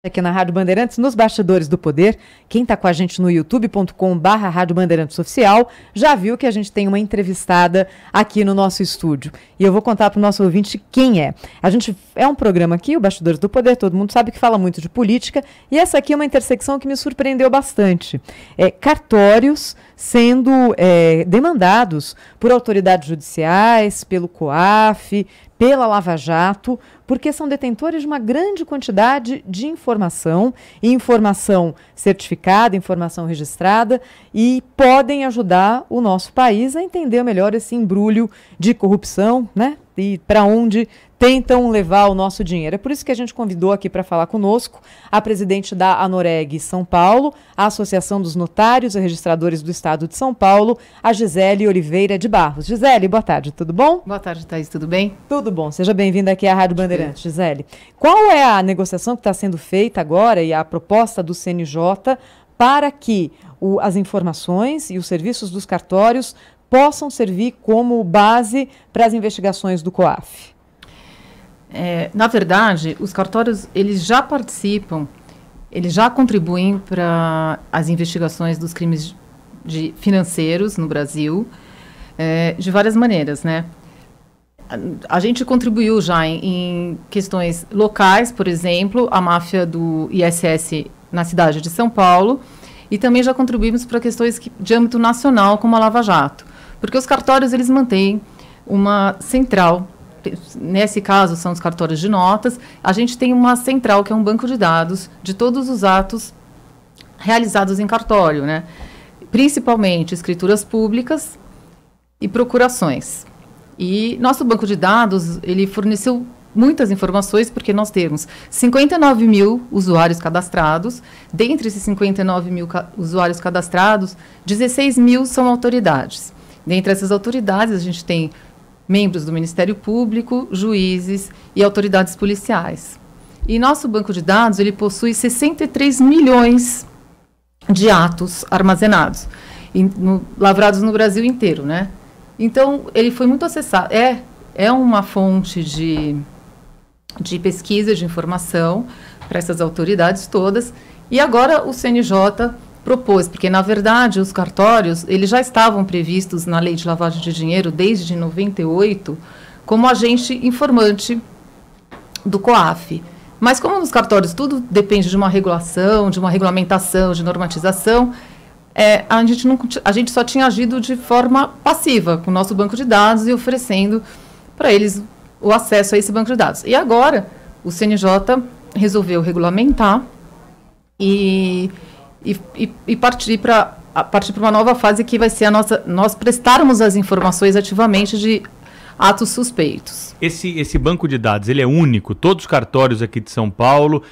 Aqui na Rádio Bandeirantes, nos Bastidores do Poder. Quem está com a gente no youtube.com/Rádio Bandeirantes Oficial já viu que a gente tem uma entrevistada aqui no nosso estúdio. E eu vou contar para o nosso ouvinte quem é. A gente é um programa aqui, o Bastidores do Poder, todo mundo sabe que fala muito de política, e essa aqui é uma intersecção que me surpreendeu bastante. Cartórios sendo demandados por autoridades judiciais, pelo COAF, pela Lava Jato, porque são detentores de uma grande quantidade de informação, e informação certificada, informação registrada, e podem ajudar o nosso país a entender melhor esse embrulho de corrupção, né? E para onde tentam levar o nosso dinheiro. É por isso que a gente convidou aqui para falar conosco a presidente da ANOREG São Paulo, a Associação dos Notários e Registradores do Estado de São Paulo, a Gisele Oliveira de Barros. Gisele, boa tarde, tudo bom? Boa tarde, Thaís, tudo bem? Tudo bom, seja bem-vinda aqui à Rádio Bandeirantes, Gisele. Qual é a negociação que está sendo feita agora e a proposta do CNJ para que as informações e os serviços dos cartórios possam servir como base para as investigações do COAF? Na verdade, os cartórios, eles já participam, eles já contribuem para as investigações dos crimes financeiros no Brasil, de várias maneiras, né? A gente contribuiu já em questões locais, por exemplo, a máfia do ISS na cidade de São Paulo, e também já contribuímos para questões de âmbito nacional, como a Lava Jato. Porque os cartórios, eles mantêm uma central. Nesse caso, são os cartórios de notas. A gente tem uma central, que é um banco de dados de todos os atos realizados em cartório, né? Principalmente escrituras públicas e procurações. E nosso banco de dados, ele forneceu muitas informações, porque nós temos 59 mil usuários cadastrados. Dentre esses 59 mil usuários cadastrados, 16 mil são autoridades. Dentre essas autoridades, a gente tem membros do Ministério Público, juízes e autoridades policiais. E nosso banco de dados, ele possui 63 milhões de atos armazenados, lavrados no Brasil inteiro, né? Então, ele foi muito acessado. É uma fonte de pesquisa, de informação para essas autoridades todas. E agora o CNJ propôs, porque, na verdade, os cartórios, eles já estavam previstos na Lei de Lavagem de Dinheiro, desde 98, como agente informante do COAF. Mas, como nos cartórios tudo depende de uma regulação, de uma regulamentação, de normatização, a gente só tinha agido de forma passiva, com o nosso banco de dados e oferecendo para eles o acesso a esse banco de dados. E agora, o CNJ resolveu regulamentar e partir para uma nova fase, que vai ser nós prestarmos as informações ativamente de atos suspeitos. Esse banco de dados, ele é único? Todos os cartórios aqui de São Paulo,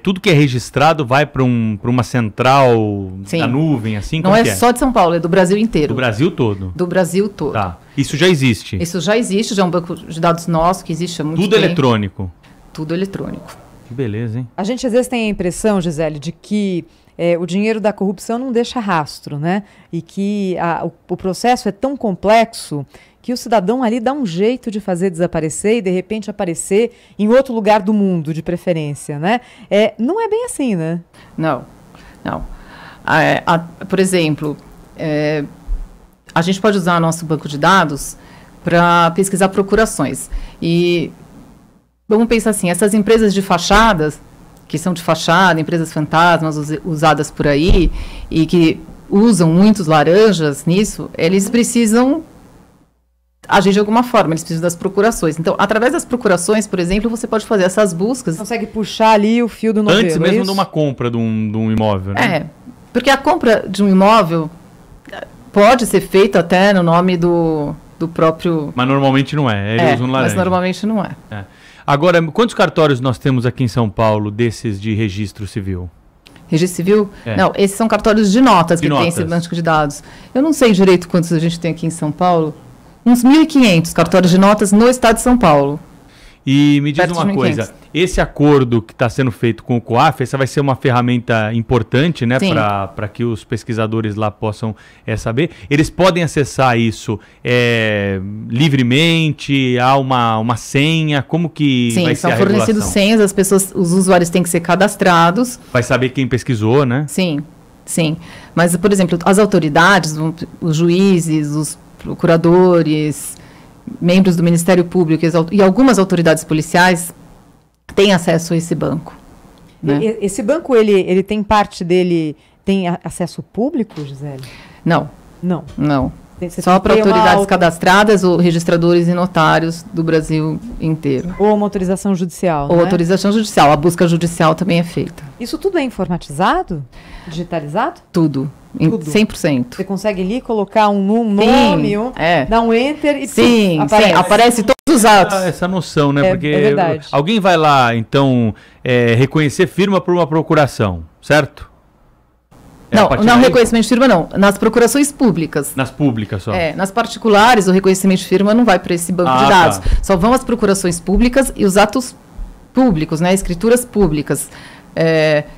tudo que é registrado vai para uma central da nuvem, assim? Não é só de São Paulo, é do Brasil inteiro. Do Brasil todo? Do Brasil todo. Tá. Isso já existe? Isso já existe, já é um banco de dados nosso que existe há muito tempo. Tudo eletrônico? Tudo eletrônico. Que beleza, hein? A gente às vezes tem a impressão, Gisele, de que o dinheiro da corrupção não deixa rastro, né? E que o processo é tão complexo que o cidadão ali dá um jeito de fazer desaparecer e, de repente, aparecer em outro lugar do mundo, de preferência, né? Não é bem assim, né? Não. Por exemplo, a gente pode usar nosso banco de dados para pesquisar procurações. E vamos pensar assim, essas empresas de fachadas, que são de fachada, empresas fantasmas usadas por aí, e que usam muitos laranjas nisso, eles precisam agir de alguma forma, eles precisam das procurações. Então, através das procurações, por exemplo, você pode fazer essas buscas. Consegue puxar ali o fio do novelo. Antes mesmo de uma compra de um imóvel, né? Porque a compra de um imóvel pode ser feita até no nome do próprio... Mas normalmente não é, ele usa um laranja. Mas normalmente não é. Agora, quantos cartórios nós temos aqui em São Paulo desses de registro civil? Registro civil? Não, esses são cartórios de notas que tem esse banco de dados. Eu não sei direito quantos a gente tem aqui em São Paulo. Uns 1.500 cartórios de notas no estado de São Paulo. E me diz uma coisa, esse acordo que está sendo feito com o COAF, essa vai ser uma ferramenta importante, né, para que os pesquisadores lá possam saber. Eles podem acessar isso livremente, há uma senha, como que vai ser a regulação? Sim, são fornecidos senhas, os usuários têm que ser cadastrados. Vai saber quem pesquisou, né? Sim, sim. Mas, por exemplo, as autoridades, os juízes, os procuradores, membros do Ministério Público e algumas autoridades policiais têm acesso a esse banco. Né? Esse banco, ele tem parte dele, tem acesso público, Gisele? Não. Não? Não. Só para autoridades cadastradas ou registradores e notários do Brasil inteiro. Ou uma autorização judicial, Ou autorização judicial. A busca judicial também é feita. Isso tudo é informatizado? Digitalizado? Tudo. 100%. Você consegue ali colocar um nome, dar um enter e aparece todos os atos. Essa noção, né? Porque é verdade. Alguém vai lá, então, reconhecer firma por uma procuração, certo? Não reconhecimento de firma não, nas procurações públicas. Nas públicas só. Nas particulares o reconhecimento de firma não vai para esse banco de dados. Tá. Só vão as procurações públicas e os atos públicos, né? Escrituras públicas.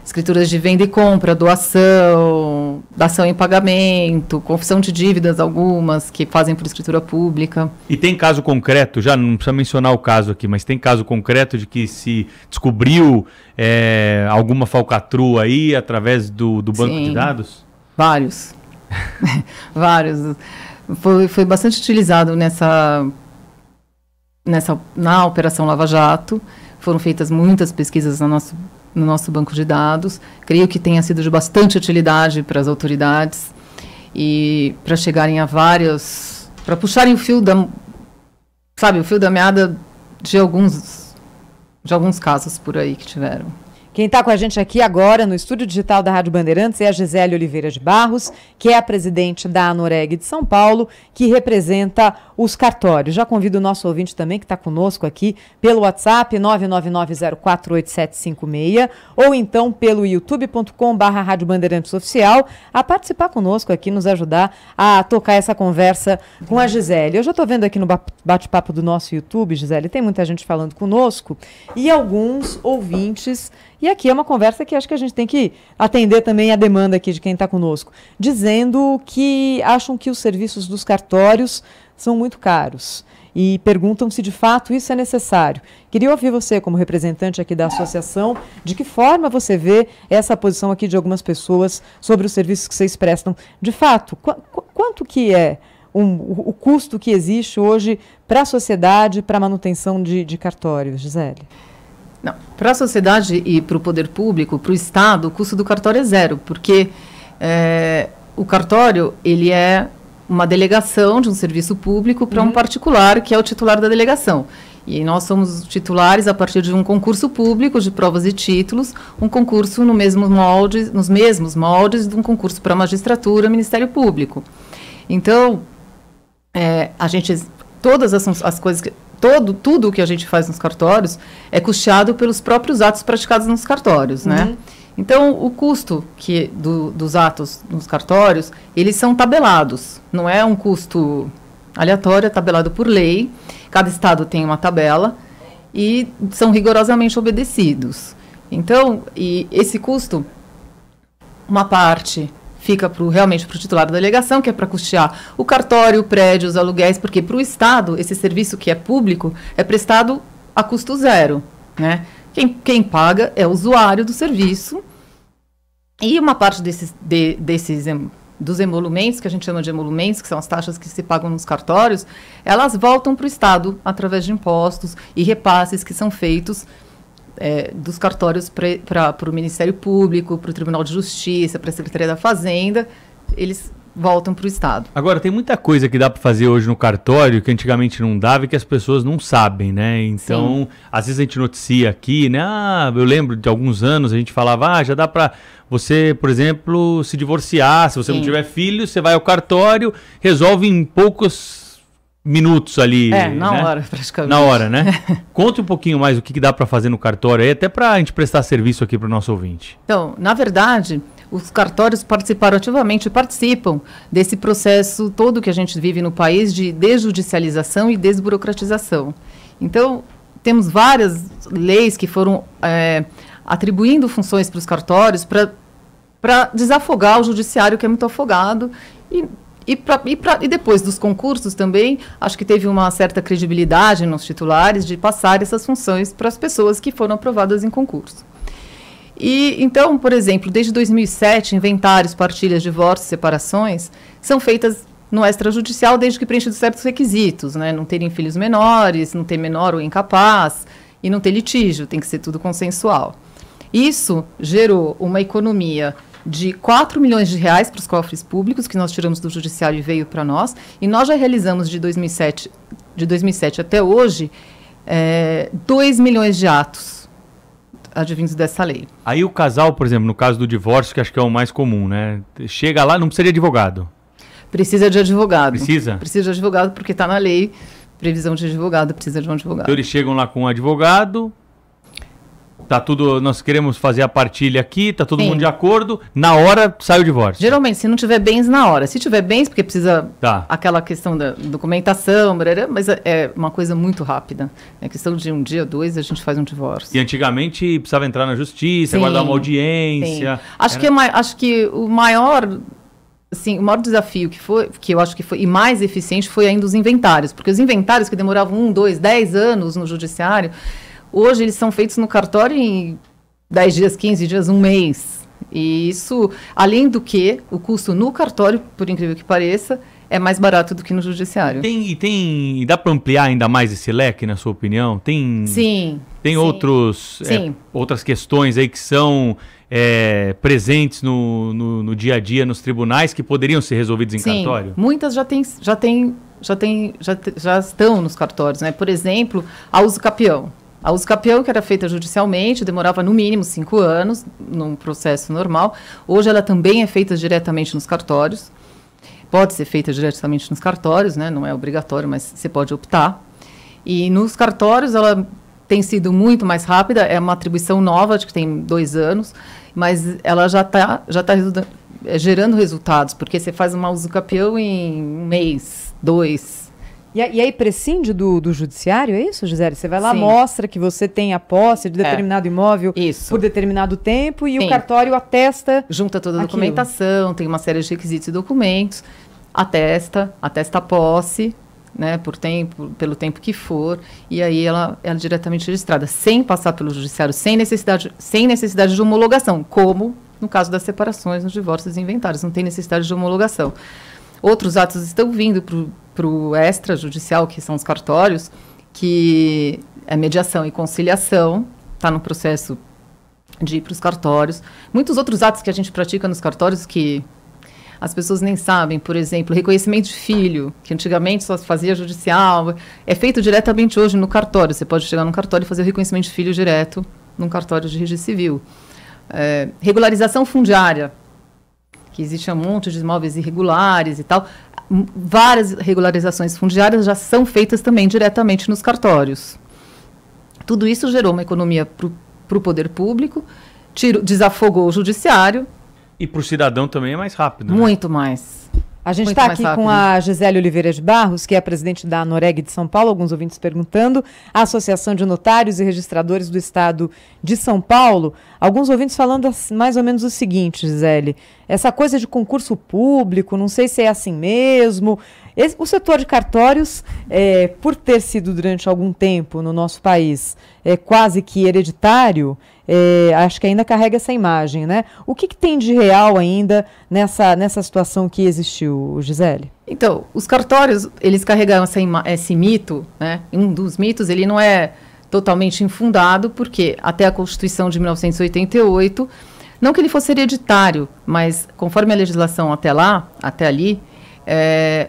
Escrituras de venda e compra, doação, dação em pagamento, confissão de dívidas algumas que fazem por escritura pública. E tem caso concreto, já não precisa mencionar o caso aqui, mas tem caso concreto de que se descobriu alguma falcatrua aí através do banco de dados? Vários. Vários. Foi bastante utilizado na Operação Lava Jato. Foram feitas muitas pesquisas no nosso banco de dados. Creio que tenha sido de bastante utilidade para as autoridades e para chegarem a para puxarem o fio da meada de alguns casos por aí que tiveram. Quem está com a gente aqui agora no estúdio digital da Rádio Bandeirantes é a Gisele Oliveira de Barros, que é a presidente da ANOREG de São Paulo, que representa os cartórios. Já convido o nosso ouvinte também, que está conosco aqui, pelo WhatsApp 999048756 ou então pelo youtube.com/Rádio Bandeirantes Oficial, a participar conosco aqui, nos ajudar a tocar essa conversa com a Gisele. Eu já estou vendo aqui no bate-papo do nosso YouTube, Gisele, tem muita gente falando conosco e alguns ouvintes. E aqui é uma conversa que acho que a gente tem que atender também a demanda aqui de quem está conosco, dizendo que acham que os serviços dos cartórios são muito caros e perguntam se de fato isso é necessário. Queria ouvir você, como representante aqui da associação, de que forma você vê essa posição aqui de algumas pessoas sobre os serviços que vocês prestam. De fato, quanto que é o custo que existe hoje para a sociedade, para a manutenção de cartórios, Gisele? Não, para a sociedade e para o poder público, para o Estado, o custo do cartório é zero, porque o cartório ele é uma delegação de um serviço público para um particular, que é o titular da delegação. E nós somos titulares a partir de um concurso público de provas e títulos, um concurso nos mesmos moldes de um concurso para magistratura, Ministério Público. Então, todas as coisas tudo o que a gente faz nos cartórios é custeado pelos próprios atos praticados nos cartórios, né? Então, o custo dos atos nos cartórios, eles são tabelados. Não é um custo aleatório, é tabelado por lei. Cada estado tem uma tabela e são rigorosamente obedecidos. Então, e esse custo, uma parte fica realmente para o titular da delegação, que é para custear o cartório, o prédio, os aluguéis, porque para o Estado, esse serviço que é público é prestado a custo zero, né? Quem paga é o usuário do serviço e uma parte dos emolumentos, que a gente chama de emolumentos, que são as taxas que se pagam nos cartórios, elas voltam para o Estado através de impostos e repasses que são feitos dos cartórios para o Ministério Público, para o Tribunal de Justiça, para a Secretaria da Fazenda, eles voltam para o Estado. Agora, tem muita coisa que dá para fazer hoje no cartório que antigamente não dava e que as pessoas não sabem, né? Então, às vezes a gente noticia aqui, né? Eu lembro de alguns anos a gente falava, já dá para você, por exemplo, se divorciar, se você não tiver filho, você vai ao cartório, resolve em poucos minutos ali. Na hora, praticamente. Na hora, né? Conte um pouquinho mais o que dá para fazer no cartório aí, até para a gente prestar serviço aqui para o nosso ouvinte. Então, na verdade, os cartórios participam desse processo todo que a gente vive no país de desjudicialização e desburocratização. Então, temos várias leis que foram atribuindo funções para os cartórios para desafogar o judiciário, que é muito afogado, e depois dos concursos também, acho que teve uma certa credibilidade nos titulares de passar essas funções para as pessoas que foram aprovadas em concurso. E, então, por exemplo, desde 2007, inventários, partilhas, divórcios, separações são feitas no extrajudicial desde que preenchidos certos requisitos, né? Não terem filhos menores, não ter menor ou incapaz e não ter litígio, tem que ser tudo consensual. Isso gerou uma economia de 4 milhões de reais para os cofres públicos, que nós tiramos do judiciário e veio para nós, e nós já realizamos de 2007 até hoje 2 milhões de atos advindos dessa lei. Aí o casal, por exemplo, no caso do divórcio, que acho que é o mais comum, né? Chega lá, não precisa de advogado. Precisa de advogado. Precisa? Precisa de advogado porque está na lei, previsão de advogado, precisa de um advogado. Então eles chegam lá com um advogado, tá tudo, nós queremos fazer a partilha aqui, tá todo Sim. mundo de acordo, na hora sai o divórcio. Geralmente, se não tiver bens, na hora. Se tiver bens, porque precisa aquela questão da documentação, mas é uma coisa muito rápida. É questão de um dia, 2, a gente faz um divórcio. E antigamente precisava entrar na justiça, Sim. guardar uma audiência. Sim. Acho que o maior desafio que eu acho que foi e mais eficiente foi ainda os inventários, porque os inventários que demoravam 1, 2, 10 anos no judiciário, hoje eles são feitos no cartório em 10 dias, 15 dias, 1 mês. E isso, além do que, o custo no cartório, por incrível que pareça, é mais barato do que no judiciário. E dá para ampliar ainda mais esse leque, na sua opinião? Sim. Tem outras questões aí que são presentes no dia a dia nos tribunais que poderiam ser resolvidos em cartório? Muitas já estão nos cartórios, né? Por exemplo, a uso capião. A uso capião, que era feita judicialmente, demorava no mínimo 5 anos, num processo normal. Hoje ela também é feita diretamente nos cartórios. Pode ser feita diretamente nos cartórios, né? Não é obrigatório, mas você pode optar. E nos cartórios ela tem sido muito mais rápida, é uma atribuição nova, acho que tem 2 anos, mas ela já tá gerando resultados, porque você faz uma uso capião em 1 mês, 2. E aí prescinde do judiciário, é isso, Gisele? Você vai lá, Sim. mostra que você tem a posse de determinado imóvel por determinado tempo e Sim. o cartório atesta... Junta toda a documentação, tem uma série de requisitos e documentos, atesta a posse, né, pelo tempo que for, e aí ela é diretamente registrada, sem passar pelo judiciário, sem necessidade de homologação, como no caso das separações, nos divórcios e inventários, não tem necessidade de homologação. Outros atos estão vindo para o extrajudicial, que são os cartórios, que é mediação e conciliação, está no processo de ir para os cartórios. Muitos outros atos que a gente pratica nos cartórios que as pessoas nem sabem, por exemplo, reconhecimento de filho, que antigamente só se fazia judicial, é feito diretamente hoje no cartório. Você pode chegar no cartório e fazer o reconhecimento de filho direto num cartório de registro civil. Regularização fundiária, que existe um monte de imóveis irregulares e tal. Várias regularizações fundiárias já são feitas também diretamente nos cartórios. Tudo isso gerou uma economia para o poder público, desafogou o judiciário. E para o cidadão também é mais rápido. Muito mais. A gente está aqui com a Gisele Oliveira de Barros, que é a presidente da Anoreg de São Paulo, alguns ouvintes perguntando, a Associação de Notários e Registradores do Estado de São Paulo. Alguns ouvintes falando mais ou menos o seguinte, Gisele, essa coisa de concurso público, não sei se é assim mesmo. O setor de cartórios, por ter sido durante algum tempo no nosso país quase que hereditário, acho que ainda carrega essa imagem, né? O que tem de real ainda nessa situação que existiu, Gisele? Então, os cartórios, eles carregam esse mito, né? Um dos mitos, ele não é totalmente infundado, porque até a Constituição de 1988, não que ele fosse hereditário, mas conforme a legislação até ali,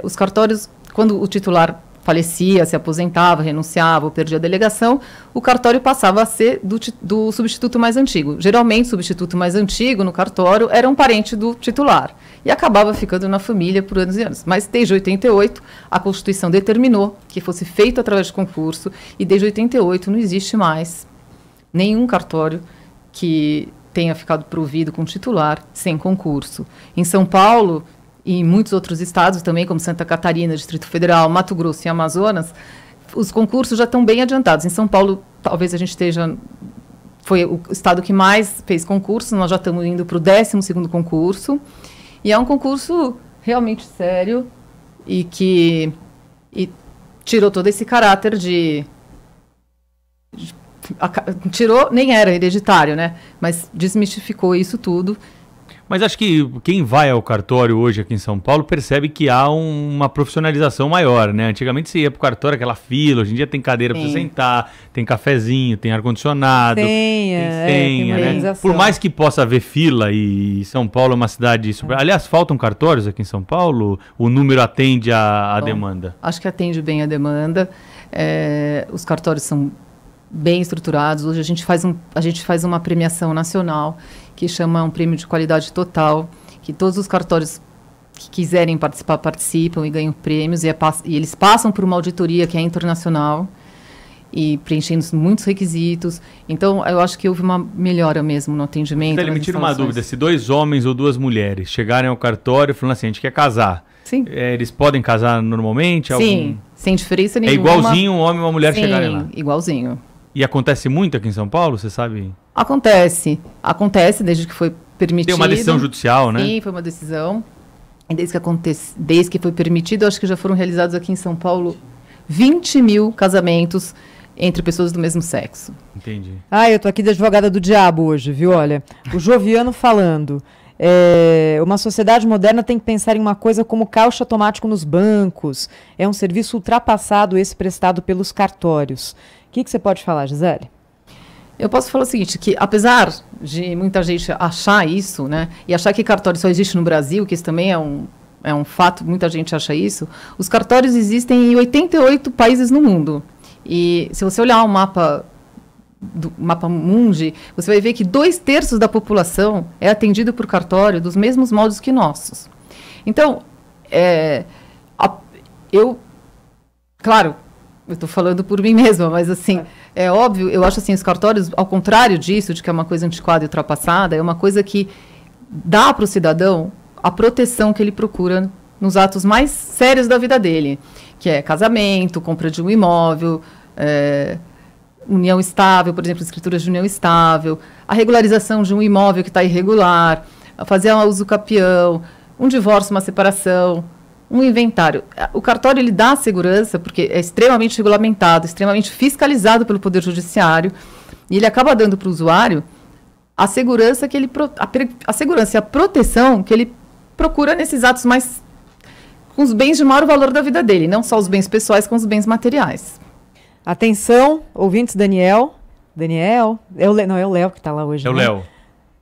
os cartórios, quando o titular falecia, se aposentava, renunciava ou perdia a delegação, o cartório passava a ser do substituto mais antigo. Geralmente, o substituto mais antigo no cartório era um parente do titular e acabava ficando na família por anos e anos. Mas desde 88, a Constituição determinou que fosse feito através de concurso e desde 88 não existe mais nenhum cartório que tenha ficado provido com titular sem concurso. Em São Paulo e em muitos outros estados também, como Santa Catarina, Distrito Federal, Mato Grosso e Amazonas, os concursos já estão bem adiantados. Em São Paulo, talvez a gente esteja... Foi o estado que mais fez concurso, nós já estamos indo para o 12º concurso. E é um concurso realmente sério e que tirou todo esse caráter tirou, nem era hereditário, né? Mas desmistificou isso tudo. Mas acho que quem vai ao cartório hoje aqui em São Paulo percebe que há uma profissionalização maior, né? Antigamente você ia pro cartório, aquela fila, hoje em dia tem cadeira para você sentar, tem cafezinho, tem ar-condicionado, tem senha, né? Por mais que possa haver fila e São Paulo é uma cidade super... Aliás, faltam cartórios aqui em São Paulo? O número atende a demanda? Acho que atende bem a demanda. Os cartórios são bem estruturados. Hoje a gente faz uma premiação nacional que chama um prêmio de qualidade total, que todos os cartórios que quiserem participar, participam e ganham prêmios, e eles passam por uma auditoria que é internacional, e preenchendo muitos requisitos. Então, eu acho que houve uma melhora mesmo no atendimento. Então, me tira uma dúvida, se 2 homens ou 2 mulheres chegarem ao cartório falando assim, a gente quer casar, sim. Eles podem casar normalmente? Sim, sem diferença nenhuma. É igualzinho um homem e uma mulher chegarem lá? Sim, igualzinho. E acontece muito aqui em São Paulo, você sabe? Acontece desde que foi permitido. Tem uma decisão judicial, né? Sim, foi uma decisão. E desde que foi permitido, acho que já foram realizados aqui em São Paulo 20 mil casamentos entre pessoas do mesmo sexo. Entendi. Eu tô aqui de advogada do diabo hoje, viu? Olha, o Joviano falando... uma sociedade moderna tem que pensar em uma coisa como caixa automático nos bancos. É um serviço ultrapassado esse prestado pelos cartórios. O que você pode falar, Gisele? Eu posso falar o seguinte, que apesar de muita gente achar isso, né, e achar que cartório só existe no Brasil, que isso também é um fato, muita gente acha isso, os cartórios existem em 88 países no mundo. E se você olhar o mapa mundi, você vai ver que 2/3 da população é atendido por cartório dos mesmos modos que nossos. Então, claro, eu estou falando por mim mesma, mas assim, é óbvio, eu acho assim, os cartórios, ao contrário disso, de que é uma coisa antiquada e ultrapassada, é uma coisa que dá para o cidadão a proteção que ele procura nos atos mais sérios da vida dele, que é casamento, compra de um imóvel, união estável, por exemplo, escrituras de união estável, a regularização de um imóvel que está irregular, fazer um uso capião, um divórcio, uma separação, um inventário. O cartório ele dá segurança porque é extremamente regulamentado, extremamente fiscalizado pelo Poder Judiciário, e ele acaba dando para o usuário a segurança que a segurança e a proteção que ele procura nesses atos mais com os bens de maior valor da vida dele, não só os bens pessoais, como os bens materiais. Atenção, ouvintes, Daniel, é o Léo que está lá hoje. É o Léo.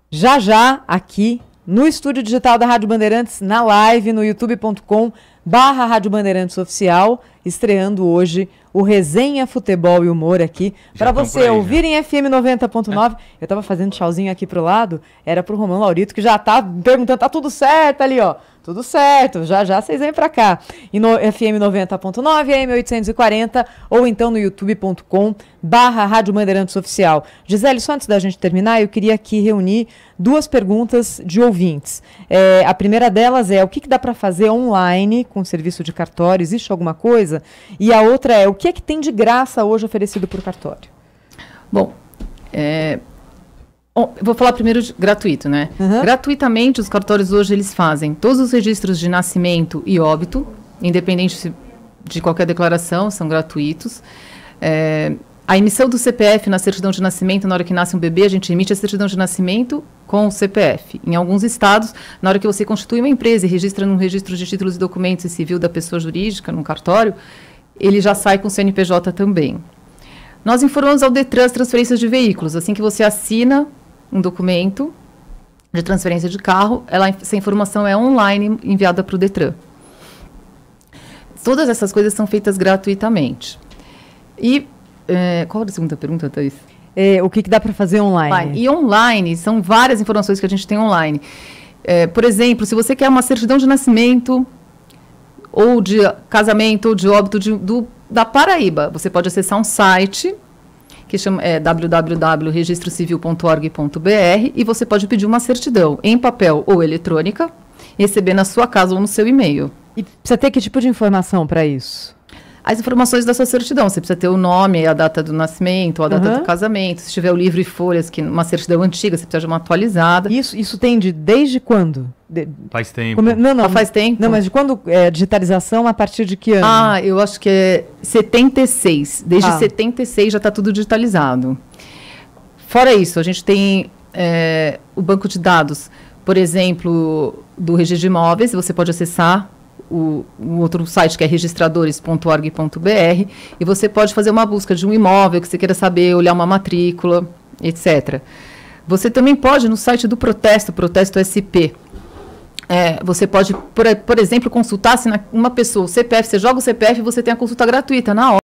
Já, aqui no estúdio digital da Rádio Bandeirantes, na live, no youtube.com/Rádio Bandeirantes Oficial, estreando hoje o Resenha Futebol e Humor aqui, para você ouvir em FM 90.9. Eu estava fazendo tchauzinho aqui pro lado, era pro Romão Laurito, que já tá perguntando, tá tudo certo ali, ó. Tudo certo, já vocês vêm para cá. E no FM 90.9, AM 840, ou então no youtube.com/Rádio Bandeirantes Oficial. Gisele, só antes da gente terminar, eu queria aqui reunir 2 perguntas de ouvintes. A primeira delas é, o que dá para fazer online com o serviço de cartório? Existe alguma coisa? E a outra é, o que tem de graça hoje oferecido por cartório? Bom, eu vou falar primeiro de gratuito, né? Uhum. Gratuitamente, os cartórios hoje eles fazem todos os registros de nascimento e óbito, independente de qualquer declaração, são gratuitos. A emissão do CPF na certidão de nascimento, na hora que nasce um bebê, a gente emite a certidão de nascimento com o CPF. Em alguns estados, na hora que você constitui uma empresa e registra no registro de títulos e documentos e civil da pessoa jurídica, no cartório, ele já sai com o CNPJ também. Nós informamos ao Detran as transferências de veículos. Assim que você assina um documento de transferência de carro, essa informação é online enviada para o Detran. Todas essas coisas são feitas gratuitamente. E qual era a segunda pergunta, Thaís? O que dá para fazer online? E online, são várias informações que a gente tem online. Por exemplo, se você quer uma certidão de nascimento, ou de casamento, ou de óbito da Paraíba, você pode acessar um site que chama www.registrocivil.org.br, e você pode pedir uma certidão em papel ou eletrônica, e receber na sua casa ou no seu e-mail. E precisa ter que tipo de informação para isso? as informações da sua certidão. Você precisa ter o nome, a data do nascimento, a data do casamento. Se tiver o livro e folhas, que uma certidão antiga, você precisa de uma atualizada. Isso tem desde quando? Faz tempo. Não, faz tempo. Não, mas de quando digitalização, a partir de que ano? Eu acho que é 76. Desde 76 já está tudo digitalizado. Fora isso, a gente tem o banco de dados, por exemplo, do registro de imóveis. Você pode acessar o outro site, que é registradores.org.br, e você pode fazer uma busca de um imóvel que você queira saber, olhar uma matrícula, etc. Você também pode, no site do Protesto SP, você pode, por exemplo, consultar se uma pessoa, o CPF, você joga o CPF e você tem a consulta gratuita na hora.